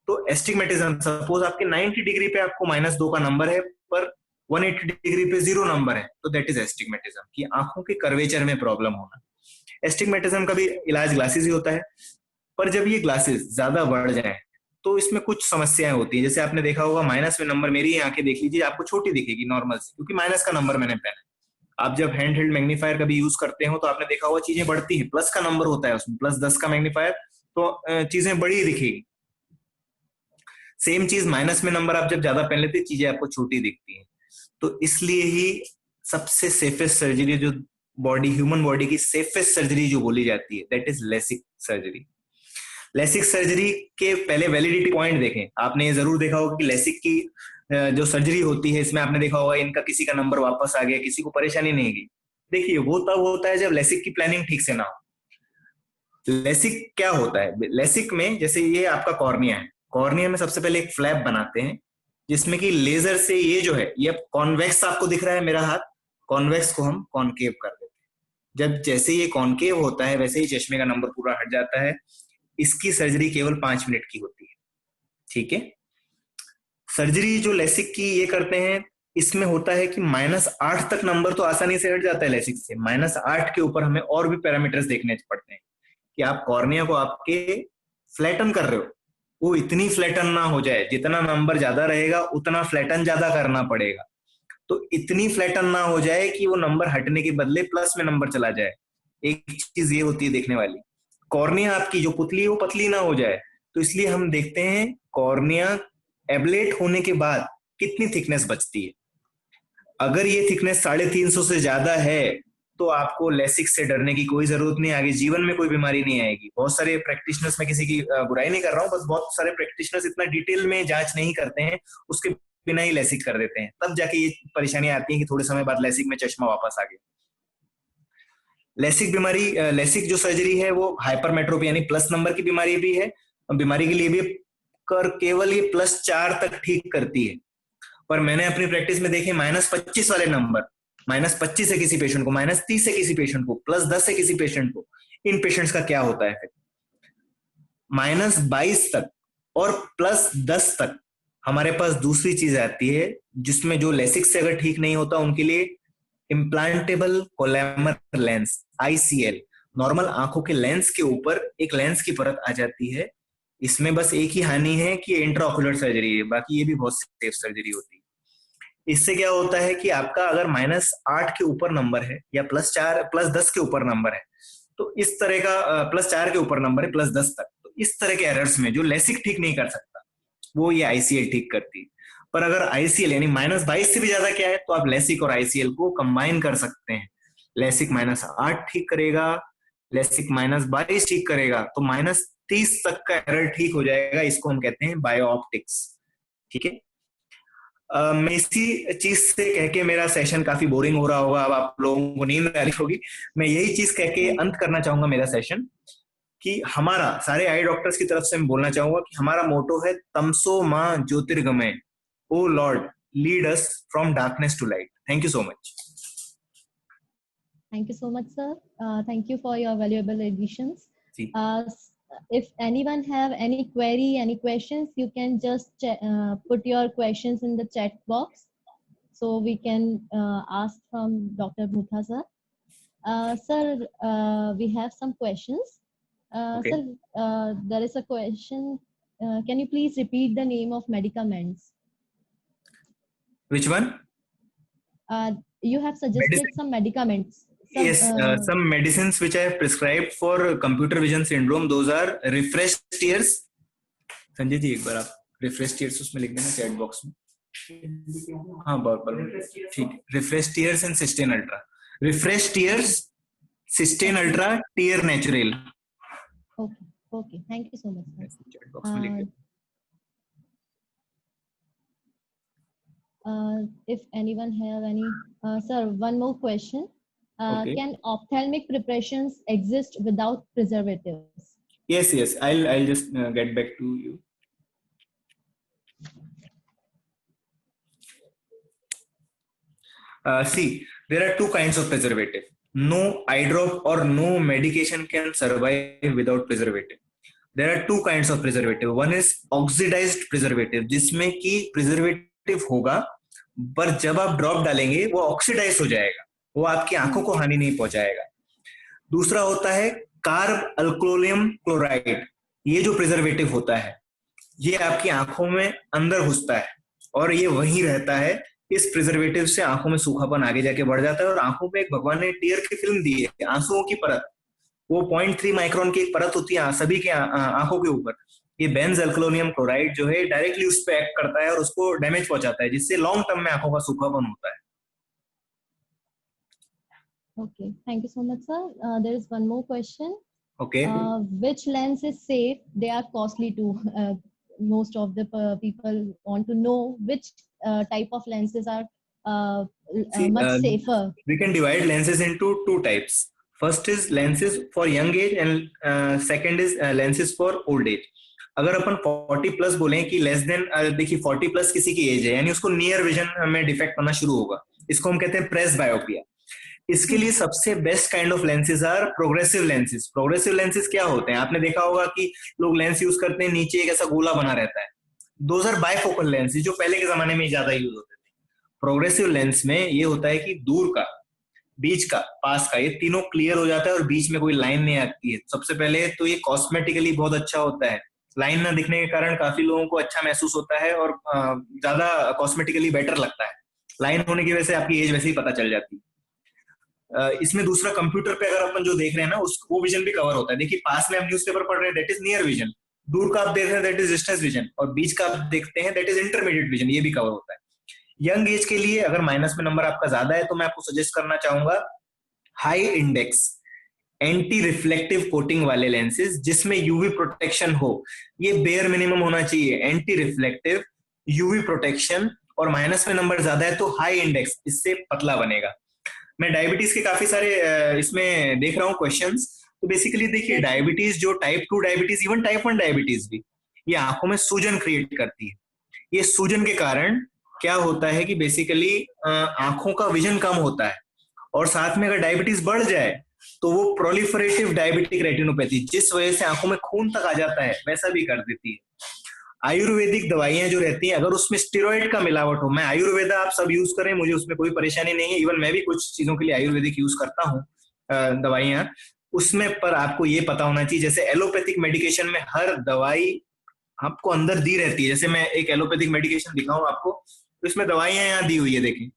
तो एस्टिग्मेटिज्म, सपोज आपके 90 डिग्री पे आपको -2 का नंबर है, पर 180 डिग्री पे 0 नंबर है, तो दैट इज एस्टिग्मेटिज्म, कि आंखों के कर्वेचर में प्रॉब्लम होना। एस्टिग्मेटिज्म का भी इलाज ग्लासेस ही होता है, पर जब ये ग्लासेस ज्यादा बढ़ जाए तो इसमें कुछ समस्याएं होती है। जैसे आपने देखा होगा माइनस में नंबर, मेरी आंखें देख लीजिए, आपको छोटी दिखेगी नॉर्मल से, क्योंकि माइनस का नंबर मैंने पहना है। आप जब हैंड हेल्ड मैग्नीफायर कभी यूज करते हो तो आपने देखा होगा चीजें बढ़ती हैं, प्लस का नंबर होता है उसमें, +10 का मैग्नीफायर, तो चीजें बड़ी दिखेगी। सेम चीज माइनस में नंबर आप जब ज्यादा पहन लेते हैं, चीजें आपको छोटी दिखती हैं। तो इसलिए ही सबसे सेफेस्ट सर्जरी, जो ह्यूमन बॉडी की सेफेस्ट सर्जरी जो बोली जाती है, that is LASIK surgery. LASIK surgery के पहले वैलिडिटी पॉइंट देखें। आपने ये जरूर देखा होगा कि लेसिक की जो सर्जरी होती है, इसमें आपने देखा होगा इनका किसी का नंबर वापस आ गया, किसी को परेशानी नहीं गई। देखिए, वो तब होता है जब लेसिक की प्लानिंग ठीक से ना हो। लेसिक क्या होता है? लेसिक में, जैसे ये आपका कॉर्निया है, कॉर्निया में सबसे पहले एक फ्लैप बनाते हैं, जिसमें कि लेजर से ये जो है, ये कॉन्वेक्स आपको दिख रहा है मेरा हाथ, कॉन्वेक्स को हम कॉनकेव कर देते हैं। जब जैसे ये कॉनकेव होता है, वैसे ही चश्मे का नंबर पूरा हट जाता है। इसकी सर्जरी केवल 5 मिनट की होती है, ठीक है। सर्जरी जो लेसिक की ये करते हैं, इसमें होता है कि -8 तक नंबर तो आसानी से हट जाता है लेसिक से। -8 के ऊपर हमें और भी पैरामीटर्स देखने पड़ते हैं, कि आप कॉर्निया को आपके फ्लैटन कर रहे हो, वो इतनी फ्लैटन ना हो जाए, जितना नंबर ज्यादा रहेगा उतना फ्लैटन ज्यादा करना पड़ेगा। तो इतनी फ्लैटन ना हो जाए कि वो नंबर हटने के बदले प्लस में नंबर चला जाए। एक चीज ये होती है देखने वाली। कॉर्निया आपकी जो पुतली है वो पतली ना हो जाए, तो इसलिए हम देखते हैं कॉर्निया एब्लेट होने के बाद कितनी थिकनेस बचती है। अगर ये थिकनेस 350 से ज्यादा है तो आपको लेसिक से डरने की कोई जरूरत नहीं, आगे जीवन में कोई बीमारी नहीं आएगी। बहुत सारे प्रैक्टिशनर्स, में किसी की बुराई नहीं कर रहा हूँ, बस बहुत सारे प्रैक्टिशनर्स इतना डिटेल में जांच नहीं करते हैं, उसके बिना ही लेसिक कर देते हैं, तब जाके ये परेशानियां आती हैं कि थोड़े समय बाद लेसिक में चश्मा वापस आ गया। लेसिक बीमारी, लेसिक जो सर्जरी है वो हाइपरमेट्रोपी यानी प्लस नंबर की बीमारी भी है, बीमारी के लिए भी कर केवल ये +4 तक ठीक करती है। पर मैंने अपनी प्रैक्टिस में देखे -25 वाले नंबर, -25 है किसी पेशेंट को, -30 है किसी पेशेंट को, +10 है किसी पेशेंट को, इन पेशेंट्स का क्या होता है फिर? -22 तक और +10 तक हमारे पास दूसरी चीज आती है, जिसमें जो लेसिक से अगर ठीक नहीं होता उनके लिए इम्प्लांटेबल कोलैमर लेंस, ICL, नॉर्मल आंखों के लेंस के ऊपर एक लेंस की परत आ जाती है। इसमें बस एक ही हानि है कि इंट्राऑक्यूलर सर्जरी है, बाकी ये भी बहुत सेफ सर्जरी होती है। इससे क्या होता है कि आपका अगर -8 के ऊपर नंबर है या +4 +10 के ऊपर नंबर है, तो इस तरह का +4 के ऊपर नंबर है +10 तक, तो इस तरह के एरर्स में जो लेसिक ठीक नहीं कर सकता, वो ये ICL ठीक करती है। पर अगर ICL यानी -22 से भी ज्यादा क्या है, तो आप लेसिक और ICL को कंबाइन कर सकते हैं। लेसिक -8 ठीक करेगा, लेसिक -22 ठीक करेगा तो -30 तक का एरर ठीक हो जाएगा। इसको हम कहते हैं बायो ऑप्टिक्स। ठीक है। मैं इसी चीज से कह के, मेरा सेशन काफी बोरिंग हो रहा होगा, अब आप लोगों को नींद आ रही होगी, मैं यही चीज कह के अंत करना चाहूंगा मेरा सेशन, कि हमारा सारे आई डॉक्टर्स की तरफ से मैं बोलना चाहूंगा कि हमारा मोटो है तमसो मां ज्योतिर्गमय, O Lord lead us from darkness to light. Thank you so much. Thank you so much, sir. Thank you for your valuable additions. जी। If anyone have any query, any questions, you can just put your questions in the chat box, so we can ask from Dr. Bhutha, sir. Sir, we have some questions. Okay. Sir, there is a question. Can you please repeat the name of medicaments? Which one? You have suggested Medicine. some medicaments. Yes, some medicines which I have prescribed for computer vision syndrome, those are refresh tears. Sanjay ji, एक बार आप refresh tears उसमें लिख देना chat box में। हाँ, बहुत ठीक है। refresh tears and Cystine Ultra. refresh tears, Cystine Ultra, Tear Natural. Okay, okay. Thank you so much, sir. Chat box में लिख देना। If anyone have any, sir, one more question. Okay. Can ophthalmic preparations exist without preservatives? Yes, yes. I'll just get back to you. See, there are two kinds of preservative. No eye drop or no medication can survive without preservative. There are two kinds of preservative. One is oxidized preservative, जिसमें कि preservative होगा, पर जब आप drop डालेंगे वो oxidise हो जाएगा, वो आपकी आंखों को हानि नहीं पहुंचाएगा। दूसरा होता है कार्ब अल्कोलियम क्लोराइड। ये जो प्रिजर्वेटिव होता है ये आपकी आंखों में अंदर घुसता है और ये वहीं रहता है। इस प्रिजर्वेटिव से आंखों में सूखापन आगे जाके बढ़ जाता है और आंखों में एक भगवान ने टीयर की फिल्म दी है, आंसुओं की परत, वो 0.3 माइक्रोन की एक परत होती है सभी के आंखों के ऊपर। ये बेंज अल्कोलियम क्लोराइड जो है डायरेक्टली उस पर एक्ट करता है और उसको डैमेज पहुंचाता है, जिससे लॉन्ग टर्म में आंखों का सूखापन होता है। Okay, thank you so much, sir. There is one more question. Okay. Which lens is safe? They are costly too. Most of the people want to know which type of lenses are much safer. We can divide lenses into two types. First is lenses for young age and second is lenses for old age. अगर अपन 40 plus बोलें कि less than, देखिए 40 plus किसी की as है यानी उसको near vision में डिफेक्ट होना शुरू होगा, इसको हम कहते हैं प्रेस बायोपिया। इसके लिए सबसे best kind of lenses are progressive lenses. Progressive lenses क्या होते हैं, आपने देखा होगा कि लोग लेंस यूज करते हैं नीचे एक ऐसा गोला बना रहता है, दोज आर बायफोकल लेंसेज जो पहले के जमाने में ज्यादा यूज होते थे। प्रोग्रेसिव लेंस में ये होता है कि दूर का, बीच का, पास का, ये तीनों क्लियर हो जाता है और बीच में कोई लाइन नहीं आती है। सबसे पहले तो ये कॉस्मेटिकली बहुत अच्छा होता है, लाइन ना दिखने के कारण काफी लोगों को अच्छा महसूस होता है और ज्यादा कॉस्मेटिकली बेटर लगता है। लाइन होने की वजह से आपकी एज वैसे ही पता चल जाती है। इसमें दूसरा कंप्यूटर पे अगर अपन जो देख रहे हैं ना वो विजन भी कवर होता है। देखिए पास में हम न्यूज़पेपर पढ़ रहे हैं, दैट इज नियर विजन, दूर का आप देख रहे हैं दैट इज डिस्टेंस विजन, और बीच का आप देखते हैं दैट इज इंटरमीडिएट विजन, ये भी कवर होता है। यंग एज के लिए अगर माइनस में नंबर आपका ज्यादा है तो मैं आपको सजेस्ट करना चाहूंगा high index anti reflective coating वाले लेंसेज जिसमें यूवी प्रोटेक्शन हो। ये बेयर मिनिमम होना चाहिए, एंटी रिफ्लेक्टिव, यूवी प्रोटेक्शन, और माइनस में नंबर ज्यादा है तो हाई इंडेक्स, इससे पतला बनेगा। मैं डायबिटीज के काफी सारे इसमें देख रहा हूँ क्वेश्चंस, तो बेसिकली देखिए डायबिटीज, जो type 2 diabetes, even type 1 diabetes भी, ये आंखों में सूजन क्रिएट करती है। ये सूजन के कारण क्या होता है कि बेसिकली आंखों का विजन कम होता है, और साथ में अगर डायबिटीज बढ़ जाए तो वो प्रोलिफरेटिव डायबिटिक रेटिनोपैथी, जिस वजह से आंखों में खून तक आ जाता है, वैसा भी कर देती है। आयुर्वेदिक दवाइयां जो रहती हैं, अगर उसमें स्टेरॉइड का मिलावट हो, मैं आयुर्वेदा आप सब यूज करें, मुझे उसमें कोई परेशानी नहीं है, इवन मैं भी कुछ चीजों के लिए आयुर्वेदिक यूज करता हूँ दवाइयां, उसमें पर आपको ये पता होना चाहिए, जैसे एलोपैथिक मेडिकेशन में हर दवाई आपको अंदर दी रहती है। जैसे मैं एक एलोपैथिक मेडिकेशन दिखाऊं आपको, तो इसमें दवाइयां यहाँ दी हुई है, देखिए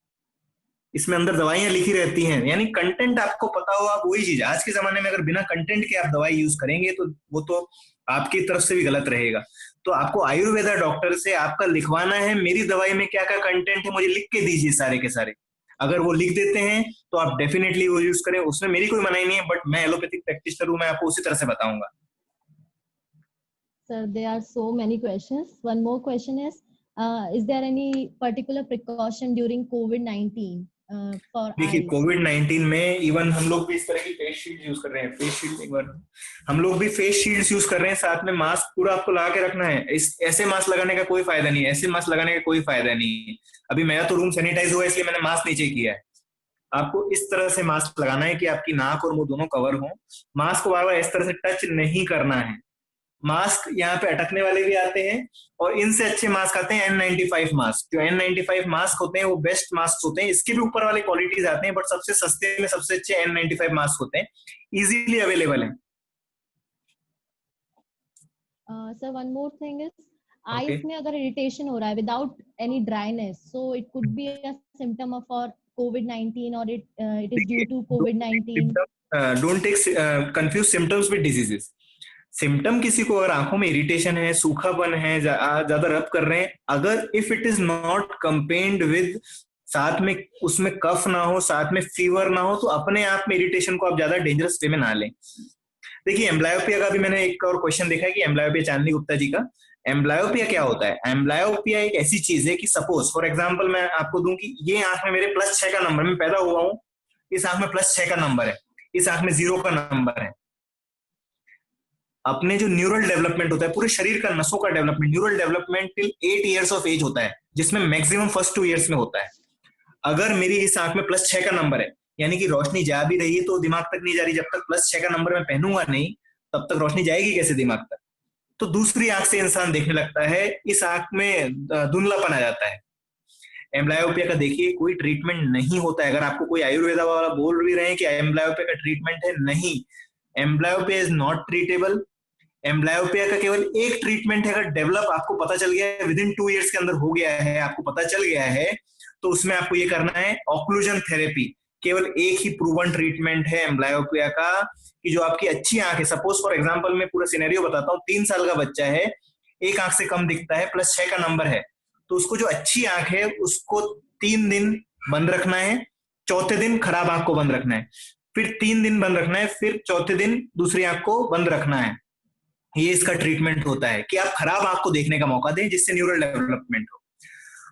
इसमें अंदर दवाइयां लिखी रहती हैं, यानी कंटेंट आपको पता हो, आप वही चीज। आज के जमाने में अगर बिना कंटेंट के आप दवाई यूज करेंगे तो वो तो आपकी तरफ से भी गलत रहेगा। तो आपको आयुर्वेदा डॉक्टर से आपका लिखवाना है, मेरी दवाई में क्या क्या कंटेंट है मुझे लिख के दीजिए सारे के सारे। अगर वो लिख देते हैं तो आप डेफिनेटली वो यूज करें, उसमें मेरी कोई मनाही नहीं है, बट मैं एलोपैथिक प्रैक्टिशनर हूं, मैं आपको उसी तरह से बताऊंगा। Sir, there are so many questions. One more question is there any particular precaution during COVID-19 for देखिए eyes? कोविड-19 में इवन हम लोग भी इस तरह की फेस शील्ड यूज कर रहे हैं, फेस शील्ड एक बार हम लोग भी फेस शील्ड्स यूज कर रहे हैं, साथ में मास्क पूरा आपको लगा के रखना है। इस ऐसे मास्क लगाने का कोई फायदा नहीं है, ऐसे मास्क लगाने का कोई फायदा नहीं है। अभी मेरा तो रूम सैनिटाइज हुआ है इसलिए मैंने मास्क नीचे किया है। आपको इस तरह से मास्क लगाना है कि आपकी नाक और मुंह दोनों कवर हो। मास्क को बार बार इस तरह से टच नहीं करना है। मास्क यहाँ पे अटकने वाले भी आते हैं और इनसे अच्छे मास्क आते हैं N95 मास्क। जो N95 मास्क होते हैं वो बेस्ट मास्क होते हैं, इसके भी ऊपर वाले क्वालिटीज आते हैं, बट सबसे सस्ते में सबसे अच्छे N95 मास्क होते हैं, इजीली अवेलेबल है। Sir, one more thing is Okay. eyes में अगर irritation हो रहा है without any dryness, so it could be a symptom of for COVID-19 or it is due to COVID-19. Don't take confuse symptoms with diseases. Symptom किसी को अगर आंखों में इरिटेशन है, सूखापन है, ज्यादा रब कर रहे हैं, अगर if it is not combined with साथ में उसमें कफ ना हो, साथ में फीवर ना हो, तो अपने आप में इरिटेशन को आप ज्यादा डेंजरस वे में ना लें। देखिए एम्ब्लायोपिया का भी मैंने एक और क्वेश्चन देखा है कि एम्ब्लायोपिया चांदनी गुप्ता जी का, एम्ब्लायोपिया क्या होता है? एम्ब्लायोपिया एक ऐसी चीज है कि सपोज फॉर एग्जांपल मैं आपको दूं कि ये आंख में मेरे +6 का नंबर, मैं पैदा हुआ हूं, इस आंख में +6 का नंबर है, इस आंख में 0 का नंबर है। अपने जो न्यूरल डेवलपमेंट होता है पूरे शरीर का, नसों का development, neural development till 8 years of age होता है, जिसमें मैक्सिमम फर्स्ट 2 इयर्स में होता है। अगर मेरी इस आंख में +6 का नंबर है, यानी कि रोशनी जा भी रही है तो दिमाग तक नहीं जा रही, जब तक +6 का नंबर मैं पहनूंगा नहीं तब तक रोशनी जाएगी कैसे दिमाग तक? तो दूसरी आंख से इंसान देखने लगता है, इस आंख में धुंधलापन आ जाता है। एम्ब्लायोपिया का देखिए कोई ट्रीटमेंट नहीं होता है। अगर आपको कोई आयुर्वेदा वाला बोल भी रहे हैं कि एम्ब्लायोपिया का ट्रीटमेंट है, नहीं, amblyopia is not treatable. Amblyopia का केवल एक ट्रीटमेंट है, अगर डेवलप आपको पता चल गया है, विद इन 2 इयर्स के अंदर हो गया है, आपको पता चल गया है, तो उसमें आपको ये करना है ऑक्लूजन थेरेपी। केवल एक ही प्रूवन ट्रीटमेंट है एम्ब्लायोपिया का कि जो आपकी अच्छी आंख है, सपोज फॉर एग्जांपल मैं पूरा सिनेरियो बताता हूँ, 3 साल का बच्चा है, एक आंख से कम दिखता है, +6 का नंबर है, तो उसको जो अच्छी आंख है उसको 3 दिन बंद रखना है, चौथे दिन खराब आंख को बंद रखना है, फिर 3 दिन बंद रखना है, फिर चौथे दिन दूसरी आंख को बंद रखना है। ये इसका ट्रीटमेंट होता है कि आप खराब आंख को देखने का मौका दें जिससे न्यूरल डेवलपमेंट हो।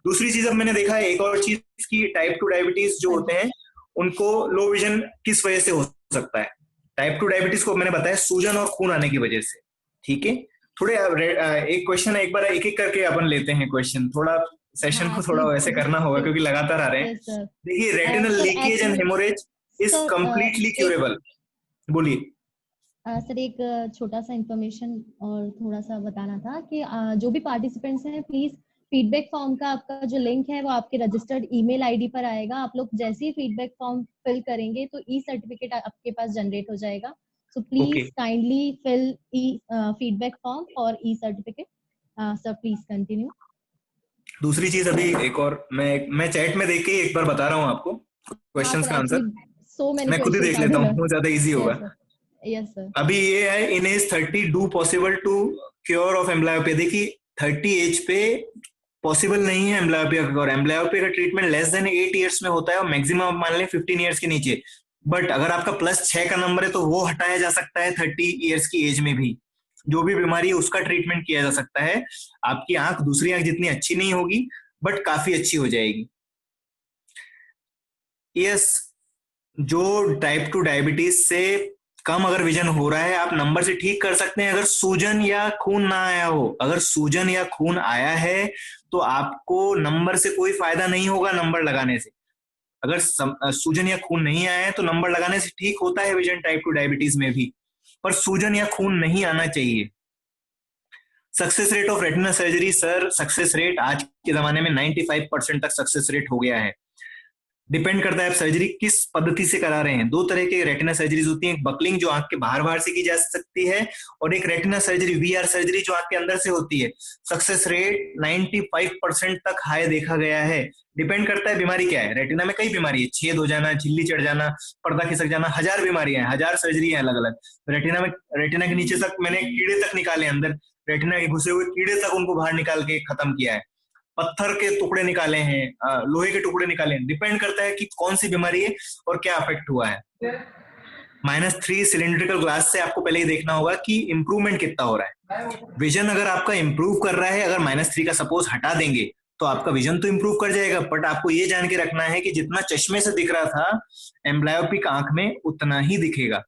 दूसरी चीज अब मैंने देखा है एक और चीज की टाइप 2 डायबिटीज जो होते हैं उनको लो विजन किस वजह से हो सकता है? टाइप 2 डायबिटीज को मैंने बताया सूजन और खून आने की वजह से। ठीक है, थोड़े एक क्वेश्चन है, एक बार एक एक करके अपन लेते हैं क्वेश्चन, थोड़ा सेशन को थोड़ा वैसे करना होगा क्योंकि लगातार आ रहे हैं। देखिए retinal leakage and haemorrhage is completely curable. बोलिए सर, एक छोटा सा इंफॉर्मेशन और थोड़ा सा बताना था कि जो भी पार्टिसिपेंट्स हैं प्लीज फीडबैक फॉर्म का आपका जो लिंक है वो आपके रजिस्टर्ड ईमेल आईडी पर आएगा। आप लोग जैसे ही फीडबैक फॉर्म फिल करेंगे तो ई सर्टिफिकेट आपके पास जनरेट हो जाएगा। So please kindly fill e feedback form for e certificate. Sir please continue. दूसरी चीज अभी एक और मैं चैट में देख के एक बार बता रहा हूँ आपको क्वेश्चंस का आंसर, मैं खुद ही देख लेता हूँ, वो ज्यादा इजी होगा। Yes sir. अभी ये है in age 30 do possible to cure of amblyopia. देखिए 30 एज पे पॉसिबल नहीं है एम्ब्लायोपिया का, और एम्ब्लायोपिया का ट्रीटमेंट लेस देन 8 इयर्स में होता है और मैक्सिमम मान लें 15 इयर्स के नीचे। बट अगर आपका +6 का नंबर है तो वो हटाया जा सकता है 30 इयर्स की एज में भी। जो भी बीमारी है उसका ट्रीटमेंट किया जा सकता है। आपकी आंख दूसरी आंख जितनी अच्छी नहीं होगी बट काफी अच्छी हो जाएगी। यस, जो टाइप 2 डायबिटीज से कम अगर विजन हो रहा है आप नंबर से ठीक कर सकते हैं, अगर सूजन या खून ना आया हो। अगर सूजन या खून आया है तो आपको नंबर से कोई फायदा नहीं होगा नंबर लगाने से। अगर सूजन या खून नहीं आया है तो नंबर लगाने से ठीक होता है विजन टाइप 2 डायबिटीज में भी, पर सूजन या खून नहीं आना चाहिए। Success rate of retina surgery, sir success rate आज के जमाने में 95% तक सक्सेस रेट हो गया है। डिपेंड करता है आप सर्जरी किस पद्धति से करा रहे हैं। 2 तरह के रेटिना सर्जरीज होती है, एक बकलिंग जो आंख के बाहर से की जा सकती है, और एक रेटिना सर्जरी VR सर्जरी जो आंख के अंदर से होती है। सक्सेस रेट 95% तक हाई देखा गया है। डिपेंड करता है बीमारी क्या है। रेटिना में कई बीमारी है, छेद हो जाना, झिल्ली चढ़ जाना, पर्दा खिसक जाना, 1000 बीमारियां हैं, 1000 सर्जरी है अलग अलग। रेटिना के नीचे तक मैंने कीड़े तक निकाले, अंदर रेटिना के घुसे हुए कीड़े तक उनको बाहर निकाल के खत्म किया है। पत्थर के टुकड़े निकाले हैं, लोहे के टुकड़े निकाले हैं, डिपेंड करता है कि कौन सी बीमारी है और क्या अफेक्ट हुआ है। -3 सिलिंड्रिकल ग्लास से आपको पहले ही देखना होगा कि इंप्रूवमेंट कितना हो रहा है। विजन अगर आपका इंप्रूव कर रहा है, अगर -3 का सपोज हटा देंगे तो आपका विजन तो इंप्रूव कर जाएगा, बट आपको ये जान के रखना है कि जितना चश्मे से दिख रहा था एम्ब्लायोपिक आंख में उतना ही दिखेगा।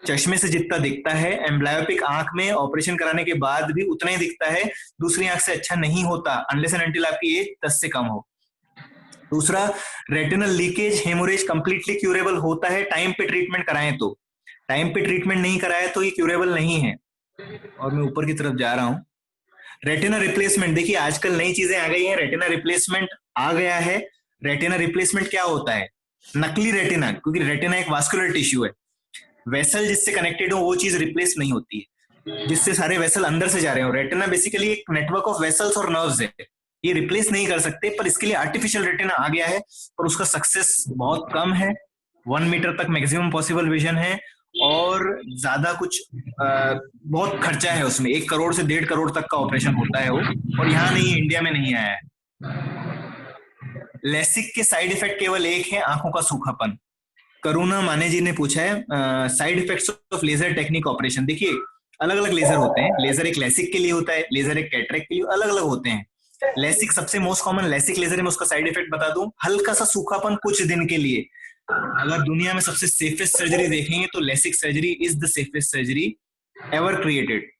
चश्मे से जितना दिखता है एम्ब्लायोपिक आंख में ऑपरेशन कराने के बाद भी उतना ही दिखता है, दूसरी आंख से अच्छा नहीं होता अनलेस एंड अनटिल आपकी एज 10 से कम हो। दूसरा, retinal leakage haemorrhage completely curable होता है टाइम पे ट्रीटमेंट कराएं तो। टाइम पे ट्रीटमेंट नहीं कराया तो ये क्यूरेबल नहीं है। और मैं ऊपर की तरफ जा रहा हूं। रेटिना रिप्लेसमेंट, देखिए आजकल नई चीजें आ गई हैं, रेटिना रिप्लेसमेंट आ गया है। रेटिना रिप्लेसमेंट क्या होता है? नकली रेटिना, क्योंकि रेटिना एक वास्कुलर टिश्यू है, वेसल जिससे कनेक्टेड हो वो चीज रिप्लेस नहीं होती है, जिससे सारे वेसल अंदर से जा रहे हो। रेटिना बेसिकली एक नेटवर्क ऑफ वेसल्स और नर्व्स है, ये रिप्लेस नहीं कर सकते, पर इसके लिए आर्टिफिशियल रेटिना आ गया है, पर उसका सक्सेस बहुत कम है। 1 मीटर तक मैक्सिमम पॉसिबल विजन है और ज्यादा कुछ बहुत खर्चा है उसमें, 1 करोड़ से 1.5 करोड़ तक का ऑपरेशन होता है वो, और यहाँ नहीं, इंडिया में नहीं आया है। लेसिक के साइड इफेक्ट केवल एक है, आंखों का सूखापन। करुणा माने जी ने पूछा है side effects of laser technique operation. देखिए अलग अलग लेजर होते हैं, लेजर एक लेसिक के लिए होता है, लेजर एक कैटरेक्ट के लिए, अलग अलग होते हैं। लेसिक सबसे मोस्ट कॉमन लेसिक लेजर में उसका साइड इफेक्ट बता दूं, हल्का सा सूखापन कुछ दिन के लिए। अगर दुनिया में सबसे सेफेस्ट सर्जरी देखेंगे तो LASIK surgery is the safest surgery ever created.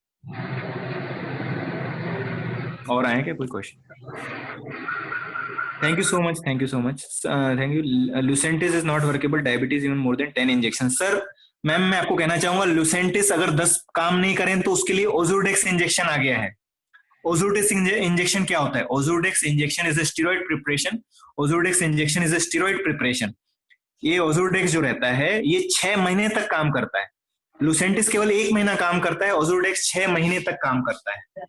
और आए क्या कोई question? Thank you so much, thank you so much, thank you. Lucentis is not workable, diabetes even more than 10 injection. Sir ma'am मैं आपको कहना चाहूंगा, लुसेंटिस अगर 10 काम नहीं करें तो उसके लिए ओजोडेक्स इंजेक्शन आ गया है। ओजोडेक्स इंजेक्शन क्या होता है? Ozurdex injection is a steroid preparation. Ozurdex injection is a steroid preparation. ये ओजोडेक्स जो रहता है ये 6 महीने तक काम करता है। लुसेंटिस केवल 1 महीना काम करता है, ओजोडेक्स 6 महीने तक काम करता है।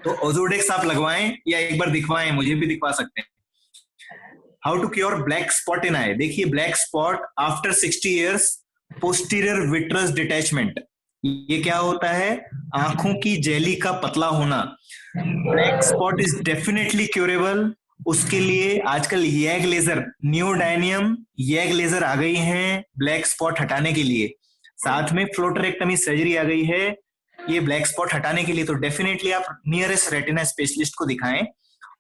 तो ओजोडेक्स आप लगवाएं या एक बार दिखवाएं, मुझे भी दिखवा सकते हैं। How to cure black spot in eye. देखिए black spot after 60 years posterior vitreous detachment, ये क्या होता है? आंखों की जेली का पतला होना। Black spot is definitely curable. उसके लिए आजकल येग लेजर, नियोडायनियम येग लेजर आ गई हैं ब्लैक स्पॉट हटाने के लिए। साथ में फ्लोटरेक्टमी सर्जरी आ गई है ये ब्लैक स्पॉट हटाने के लिए। तो डेफिनेटली आप नियरेस्ट रेटिना स्पेशलिस्ट को दिखाएं।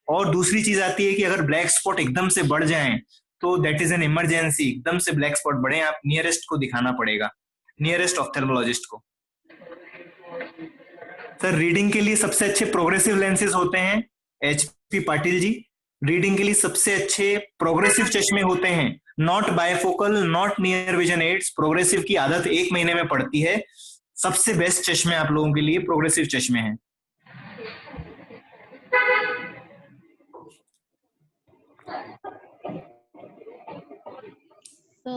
और दूसरी चीज आती है कि अगर ब्लैक स्पॉट एकदम से बढ़ जाएं तो दैट इज एन इमरजेंसी। एकदम से ब्लैक स्पॉट बढ़े, आप नियरेस्ट को दिखाना पड़ेगा, नियरेस्ट ऑफ्थेल्मोलॉजिस्ट को। सर रीडिंग के लिए सबसे अच्छे प्रोग्रेसिव लेंसेज होते हैं, HP पाटिल जी। रीडिंग के लिए सबसे अच्छे प्रोग्रेसिव चश्मे होते हैं, not bifocal, not near vision aids. Progressive की आदत 1 महीने में पड़ती है। सबसे बेस्ट चश्मे आप लोगों के लिए प्रोग्रेसिव चश्मे हैं। So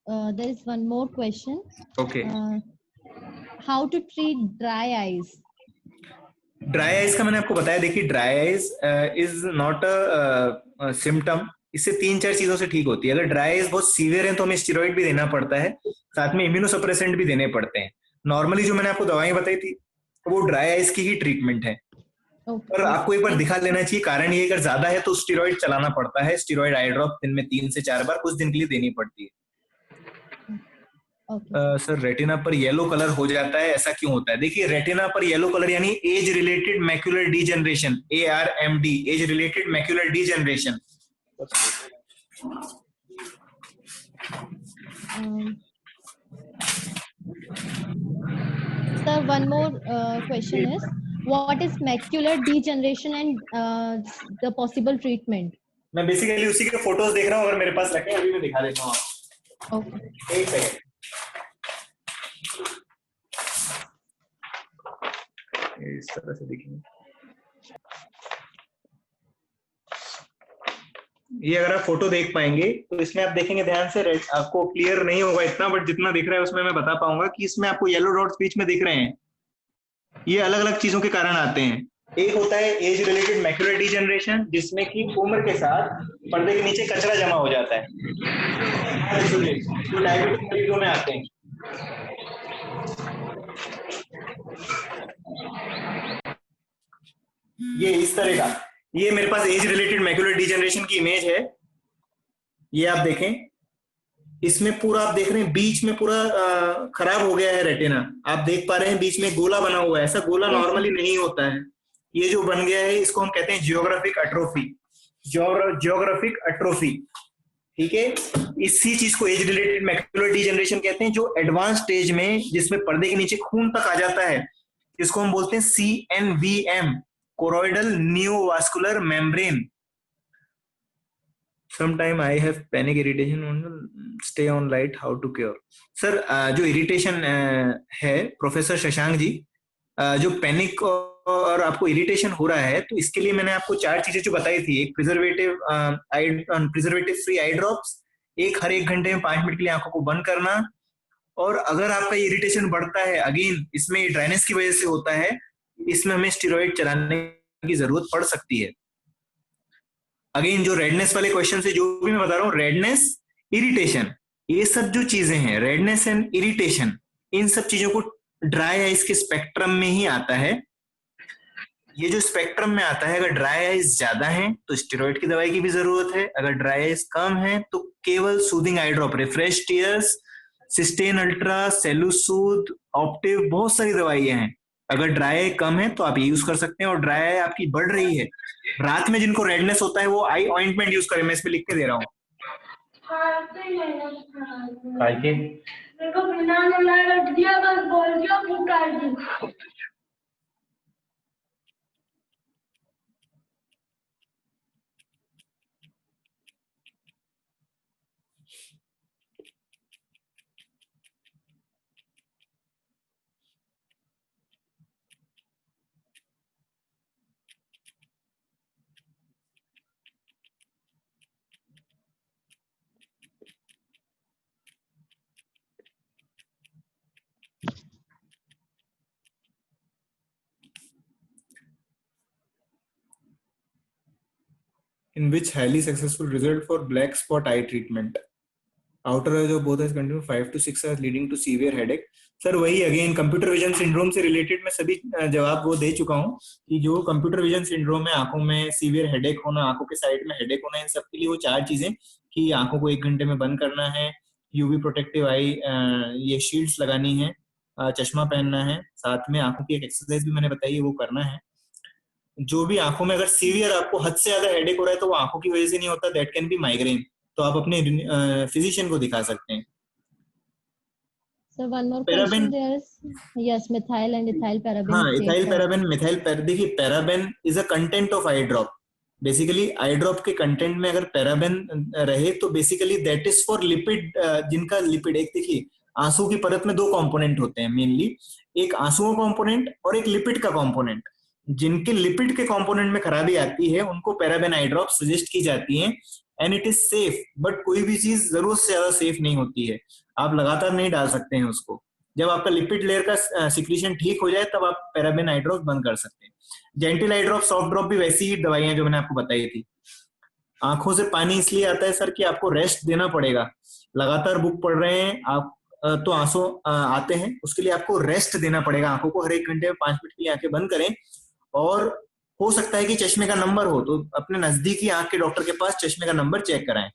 there is one more question. Okay. How to treat dry eyes? Dry eyes का मैंने आपको बताया। देखिए dry eyes is not a symptom, इससे 3-4 चीजों से ठीक होती है। अगर ड्राई आइज बहुत सीवियर है तो हमें स्टेरॉइड भी देना पड़ता है, साथ में इम्यूनोसप्रेसेंट भी देने पड़ते हैं। नॉर्मली जो मैंने आपको दवाएं बताई थी वो ड्राई आइज की ही ट्रीटमेंट है। पर आपको एक बार दिखा लेना चाहिए। कारण ये अगर ज्यादा है तो स्टेरॉइड चलाना पड़ता है। स्टेरॉइड आई ड्रॉप दिन में 3 से 4 बार कुछ दिन के लिए देनी पड़ती है। सर रेटिना पर येलो कलर हो जाता है, ऐसा क्यों होता है? देखिए रेटिना पर येलो कलर यानी age related macular degeneration, ARMD, age related macular degeneration. Sir, one more question is, what is macular degeneration and the possible treatment? मैं बेसिकली उसी के फोटोज देख रहा हूँ, अगर मेरे पास रखे अभी मैं दिखा देता हूँ। Okay. एक सेकंड, इस तरह से दिखेंगे। ये अगर आप फोटो देख पाएंगे तो इसमें आप देखेंगे ध्यान से, आपको क्लियर नहीं होगा इतना, बट जितना दिख रहा है उसमें मैं बता पाऊंगा कि इसमें आपको येलो डॉट्स बीच में दिख रहे हैं। ये अलग अलग चीजों के कारण आते हैं। एक होता है एज रिलेटेड मैक्यूलर डीजनरेशन, जिसमें कि उम्र के साथ पर्दे के नीचे कचरा जमा हो जाता है, जो डायबिटिक मरीजों में आते हैं। ये इस तरह का, ये मेरे पास एज रिलेटेड मैक्युलर डिजेनरेशन की इमेज है, ये आप देखें, इसमें पूरा आप देख रहे हैं बीच में पूरा खराब हो गया है रेटिना। आप देख पा रहे हैं बीच में गोला बना हुआ है, ऐसा गोला Yes, sir. नॉर्मली नहीं होता है। ये जो बन गया है इसको हम कहते हैं जियोग्राफिक एट्रोफी, जियोग्राफिक एट्रोफी, ठीक है। इसी चीज को एज रिलेटेड मैक्युलर डिजेनरेशन कहते हैं, जो एडवांस स्टेज में जिसमें पर्दे के नीचे खून तक आ जाता है, इसको हम बोलते हैं CNVM, choroidal neovascular membrane. Sometime I have panic irritation on stay on light, how to cure? Sir जो इरिटेशन है प्रोफेसर शशांक जी, जो पैनिक और आपको इरिटेशन हो रहा है, तो इसके लिए मैंने आपको 4 चीजें जो बताई थी, एक प्रिजर्वेटिव फ्री आई ड्रॉप्स, एक हर 1 घंटे में 5 मिनट के लिए आंखों को बंद करना, और अगर आपका इरिटेशन बढ़ता है, अगेन इसमें ड्राइनेस की वजह से होता है, इसमें हमें स्टेरॉइड चलाने की जरूरत पड़ सकती है। अगेन जो रेडनेस वाले क्वेश्चन से जो भी मैं बता रहा हूँ, रेडनेस, इरिटेशन, ये सब जो चीजें हैं, रेडनेस एंड इरिटेशन, इन सब चीजों को ड्राई आइज के स्पेक्ट्रम में ही आता है। ये जो स्पेक्ट्रम में आता है, अगर ड्राई आइज ज्यादा है तो स्टेरॉइड की दवाई की भी जरूरत है, अगर ड्राई आइज कम है तो केवल सूदिंग आई drop, refresh tears, cysteine ultra, सेलुसूद, ऑप्टिव, बहुत सारी दवाइयां हैं। अगर ड्राई आई कम है तो आप ये यूज कर सकते हैं, और ड्राई आई आपकी बढ़ रही है, रात में जिनको रेडनेस होता है वो आई ऑइंटमेंट यूज करें, मैं इसमें लिख के दे रहा हूँ। In which highly successful result for black spot eye treatment, outer eyes of both eyes continue 5 to 6 hours leading to severe headache। Sir वही अगेन कंप्यूटर विजन सिंड्रोम से रिलेटेड मैं सभी जवाब वो दे चुका हूँ कि जो कंप्यूटर विजन सिंड्रोम है, आंखों में सीवियर हेडेक होना, आंखों के साइड में हेडेक होना, इन सब के लिए वो 4 चीजें कि आंखों को 1 घंटे में बंद करना है, यूवी प्रोटेक्टिव आई ये शील्ड्स लगानी है, चश्मा पहनना है, साथ में आंखों की एक एक्सरसाइज भी मैंने बताई है वो करना है। जो भी आंखों में अगर सीवियर आपको हद से ज्यादा हेडेक हो रहा है तो वो आंखों की वजह से नहीं होता, दैट कैन बी माइग्रेन, तो आप अपने फिजिशियन को दिखा सकते हैं। So one more Paraben, question there is, yes, methyl and ethyl paraben. हाँ, states इथाइल that- पैराबेन, देखिए paraben is a content of I drop. Basically I drop के कंटेंट में अगर पैराबेन रहे तो basically that is for lipid, जिनका lipid, एक देखिए आंसू की परत में 2 कंपोनेंट होते हैं मेनली, एक आंसुओं कंपोनेंट और एक लिपिड का कंपोनेंट। जिनके लिपिड के कंपोनेंट में खराबी आती है उनको पैराबेन आई ड्रॉप सजेस्ट की जाती है, and it is safe, but कोई भी चीज जरूरत से ज्यादा सेफ नहीं होती है, आप लगातार नहीं डाल सकते हैं उसको। जब आपका लिपिड लेयर का सिक्रीशन ठीक हो जाए तब आप पैराबेन आई ड्रॉप बंद कर सकते हैं। जेंटिल आई ड्रॉप, सॉफ्ट ड्रॉप भी वैसी ही दवाइयां जो मैंने आपको बताई थी। आंखों से पानी इसलिए आता है सर कि आपको रेस्ट देना पड़ेगा, लगातार बुक पढ़ रहे हैं आप तो आंसू आते हैं, उसके लिए आपको रेस्ट देना पड़ेगा। आंखों को हर 1 घंटे में 5 मिनट के लिए आंखें बंद करें, और हो सकता है कि चश्मे का नंबर हो तो अपने नजदीकी आंख के डॉक्टर के पास चश्मे का नंबर चेक कराएं।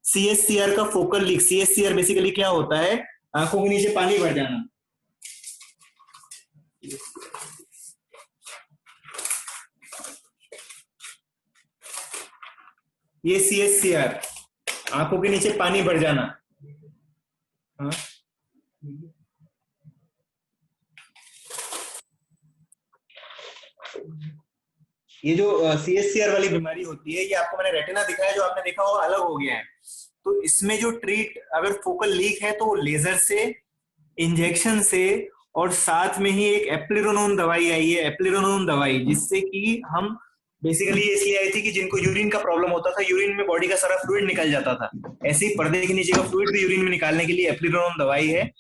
CSCR का फोकल लीक, CSCR बेसिकली क्या होता है, आंखों के नीचे पानी भर जाना। ये CSCR, आंखों के नीचे पानी भर जाना। हाँ? ये जो CSCR वाली बीमारी होती है, ये आपको मैंने रेटिना दिखाया, जो आपने देखा वो अलग हो गया है। तो इसमें जो ट्रीट, अगर फोकल लीक है तो लेजर से, इंजेक्शन से, और साथ में ही एक एप्लिरोनोन दवाई आई है, एप्लिरोनोन दवाई, जिससे कि हम बेसिकली इसलिए आई थी कि जिनको यूरिन का प्रॉब्लम होता था, यूरिन में बॉडी का सारा फ्लूइड निकल जाता था, ऐसे ही पर्दे के नीचे का फ्लूइड भी यूरिन में निकालने के लिए एप्लिरोनोन दवाई है।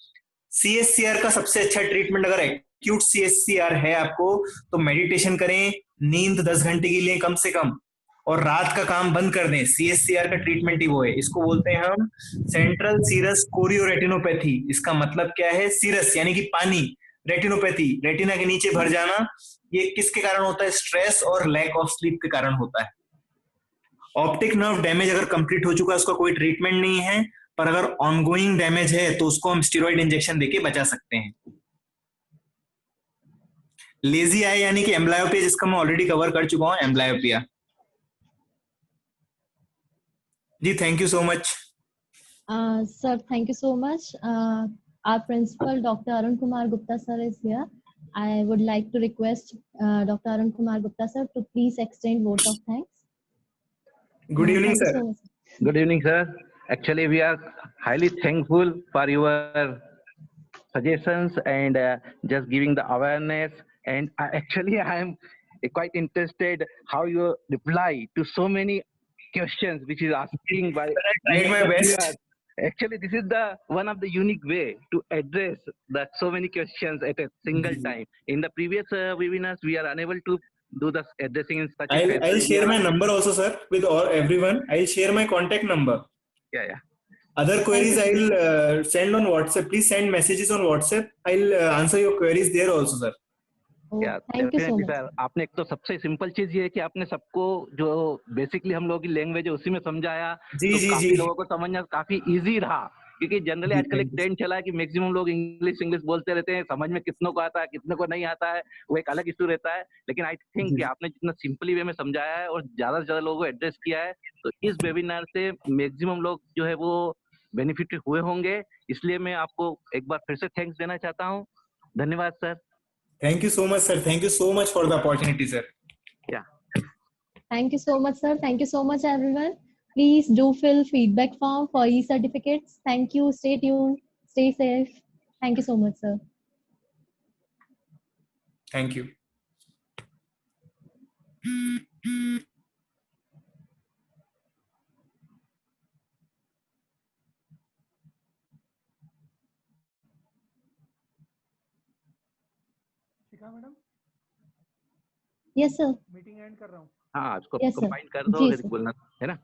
CSCR का सबसे अच्छा ट्रीटमेंट, अगर एक्यूट CSCR है आपको तो मेडिटेशन करें, नींद 10 घंटे के लिए कम से कम, और रात का काम बंद कर दें। CSCR का ट्रीटमेंट ही वो है, इसको बोलते हैं हम सेंट्रल सीरस कोरियोरेटिनोपैथी। इसका मतलब क्या है, सीरस यानी कि पानी, रेटिनोपैथी, रेटिना के नीचे भर जाना, ये किसके कारण होता है? स्ट्रेस और लैक ऑफ स्लीप के कारण होता है। ऑप्टिक नर्व डैमेज अगर कंप्लीट हो चुका है, उसका कोई ट्रीटमेंट नहीं है, पर अगर ऑनगोइंग डैमेज है तो उसको हम स्टेरॉइड इंजेक्शन देके बचा सकते हैं। लेजी आई यानी कि एम्ब्लायोपिया, जिसका मैं ऑलरेडी कवर कर चुका हूं, एम्ब्लायोपिया। जी thank you so much. Sir, thank you so much. Our principal, Dr. Arun Kumar Gupta sir, is here. I would like to request Dr. Arun Kumar Gupta sir to please extend vote of thanks. Good evening Thank you sir. so much. Good evening, sir. Actually, we are highly thankful for your suggestions and just giving the awareness. And I am quite interested how you reply to so many questions which is asking by Tried my best. viewers. Actually, this is the one of the unique way to address the so many questions at a single time. In the previous webinars, we are unable to do the addressing in such a I'll fashion. share my number also, sir, with all everyone. I'll share my contact number. Yeah. Other queries I'll send on WhatsApp. Please send messages on WhatsApp. I'll answer your queries there also, sir. Oh, Yeah, thank you so definitely, much. sir. आपने एक तो सबसे simple चीज ये है कि आपने सबको जो बेसिकली हम लोगों की लैंग्वेज है उसी में समझाया, जी, तो जी, काफी जी। लोगों को समझना काफी इजी रहा, क्योंकि जनरली जी, आजकल एक thank you, ट्रेंड चला है कि मैक्सिमम लोग इंग्लिश बोलते रहते हैं, समझ में कितनों को आता है कितनों को नहीं आता है, वो एक अलग इशू रहता है। लेकिन आई थिंक जी, कि जी। आपने जितना सिंपली वे में समझाया है और ज्यादा से ज्यादा लोगों को एड्रेस किया है, तो इस वेबिनार से मैक्सिमम लोग जो है वो बेनिफिट हुए होंगे। इसलिए मैं आपको एक बार फिर से थैंक्स देना चाहता हूँ। धन्यवाद sir. Thank you so much, sir. Thank you so much for the opportunity, sir. Thank you so much, sir. Thank you so much, everyone. Please do fill feedback form for e-certificates. Thank you. Stay tuned. Stay safe. Thank you so much, sir. Thank you. Shikha madam, Yes, sir. Meeting and कर रहा हूँ। हाँ, उसको Yes, sir. Combine कर दो, जी, फिर sir. बोलना है ना।